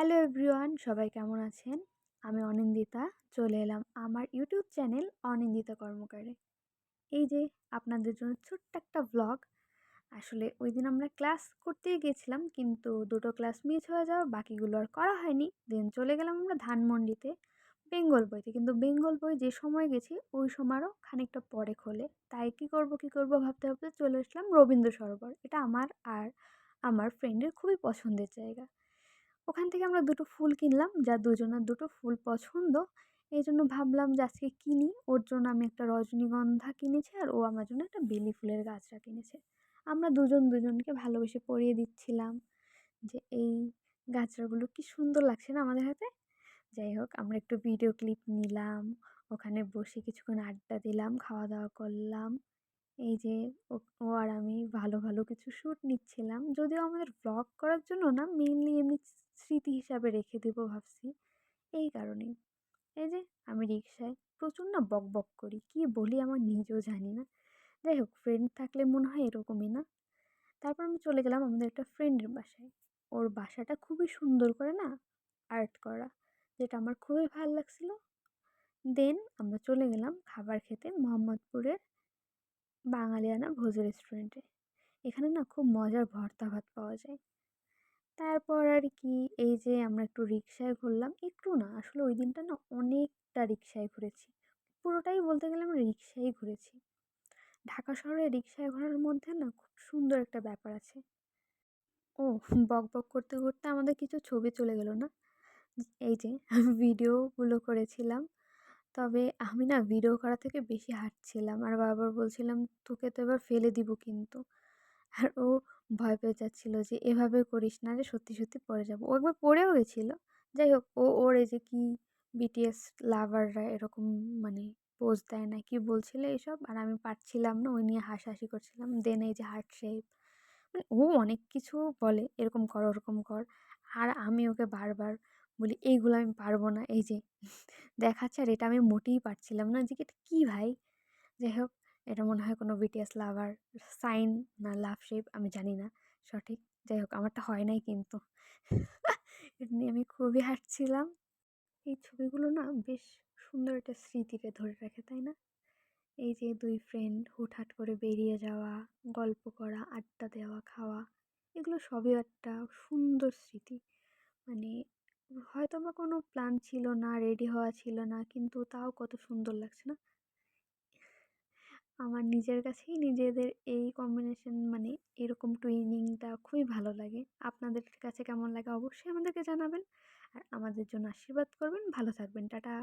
Hello everyone, সবাই কেমন আছেন? আমি অনিন্দিতা। চলে এলাম আমার ইউটিউব চ্যানেল অনিন্দিতা কর্মকারে। এই যে আপনাদের জন্য ছোট্ট একটা ব্লগ। আসলে ওই দিন আমরা ক্লাস করতেই গেছিলাম, কিন্তু দুটো ক্লাস মিস হয়ে যাওয়া, বাকিগুলো আর করা হয়নি। দেন চলে গেলাম আমরা ধানমন্ডিতে বেঙ্গল বইতে, কিন্তু বেঙ্গল বই যে সময় গেছি ওই সময়ও খানিকটা পরে খোলে। তাই কি করব ভাবতে ভাবতে চলে আসলাম রবীন্দ্র সরোবর। এটা আমার আর আমার ফ্রেন্ডের খুবই পছন্দের জায়গা। ওখান থেকে আমরা দুটো ফুল কিনলাম, যা দুজনের দুটো ফুল পছন্দ। এই জন্য ভাবলাম যে আজকে কিনি। ওর জন্য আমি একটা রজনীগন্ধা কিনেছি আর ও আমার জন্য একটা বেলি ফুলের গাছটা কিনেছে। আমরা দুজন দুজনকে ভালোবেসে পরিয়ে দিচ্ছিলাম যে এই গাছটাগুলো কি সুন্দর লাগছে না আমাদের হাতে। যাই হোক, আমরা একটু ভিডিও ক্লিপ নিলাম, ওখানে বসে কিছুক্ষণ আড্ডা দিলাম, খাওয়া দাওয়া করলাম। এই যে ও ও আর আমি ভালো ভালো কিছু শ্যুট নিচ্ছিলাম, যদিও আমাদের ব্লগ করার জন্য না, মেইনলি এমনি স্মৃতি হিসাবে রেখে দেবো ভাবছি। এই কারণেই এই যে আমি রিক্সায় প্রচুর না বক বক করি, কি বলি আমার নিজেও জানি না। যাই হোক, ফ্রেন্ড থাকলে মনে হয় এরকমই না। তারপর আমি চলে গেলাম আমাদের একটা ফ্রেন্ডের বাসায়। ওর বাসাটা খুবই সুন্দর করে না আর্ট করা, যেটা আমার খুবই ভালো লাগছিল। দেন আমরা চলে গেলাম খাবার খেতে মোহাম্মদপুরের বাঙালিয়ানা ভোজ রেস্টুরেন্টে। এখানে না খুব মজার ভর্তা ভাত পাওয়া যায়। তারপর আর কি, এই যে আমরা একটু রিক্সায় ঘুরলাম, একটু না আসলে ওই দিনটা না অনেকটা রিক্সায় ঘুরেছি। পুরোটাই বলতে গেলে আমরা রিক্সায় ঘুরেছি। ঢাকা শহরে রিক্সায় ঘোরার মধ্যে না খুব সুন্দর একটা ব্যাপার আছে। ও, বক বক করতে করতে আমাদের কিছু ছবি চলে গেল না। এই যে ভিডিওগুলো করেছিলাম, তবে আমি না ভিডিও করা থেকে বেশি হাঁটছিলাম আর বারবার বলছিলাম তোকে তো এবার ফেলে দিব কিন্তু। আর ও ভয় পেয়ে যাচ্ছিল যে এভাবে করিস না, যে সত্যি সত্যি পড়ে যাবো। ও একবার পড়েও গেছিল। যাই হোক, ওর এই যে কি বিটিএস লাভাররা এরকম মানে পোজ দেয় না কি বলছিল এইসব, আর আমি পারছিলাম না, ওই নিয়ে হাসাহাসি করছিলাম। দেন এই যে হার্ট শেপ, মানে ও অনেক কিছু বলে এরকম কর ওরকম কর, আর আমি ওকে বারবার বলি এইগুলো আমি পারবো না। এই যে দেখাচ্ছে, আর এটা আমি মোটেই পারছিলাম না, যে এটা কী ভাই। যাই হোক, এটা মনে হয় কোনো বিটিএস লাভার সাইন না লাভ শেপ, আমি জানি না সঠিক। যাই হোক, আমারটা হয় নাই কিন্তু। এটা নিয়ে আমি খুবই হাসছিলাম। এই ছবিগুলো না বেশ সুন্দর একটা স্মৃতিকে ধরে রাখে, তাই না? এই যে দুই ফ্রেন্ড হুটহাট করে বেরিয়ে যাওয়া, গল্প করা, আড্ডা দেওয়া, খাওয়া, এগুলো সবই একটা সুন্দর স্মৃতি। মানে হয়তো বা কোনো প্ল্যান ছিল না, রেডি হওয়া ছিল না, কিন্তু তাও কত সুন্দর লাগছে না? আমার নিজের কাছেই নিজেদের এই কম্বিনেশন, মানে এরকম টুইনিংটা খুবই ভালো লাগে। আপনাদের কাছে কেমন লাগে অবশ্যই আমাদেরকে জানাবেন। আর আমাদের জন্য আশীর্বাদ করবেন। ভালো থাকবেন। টাটা।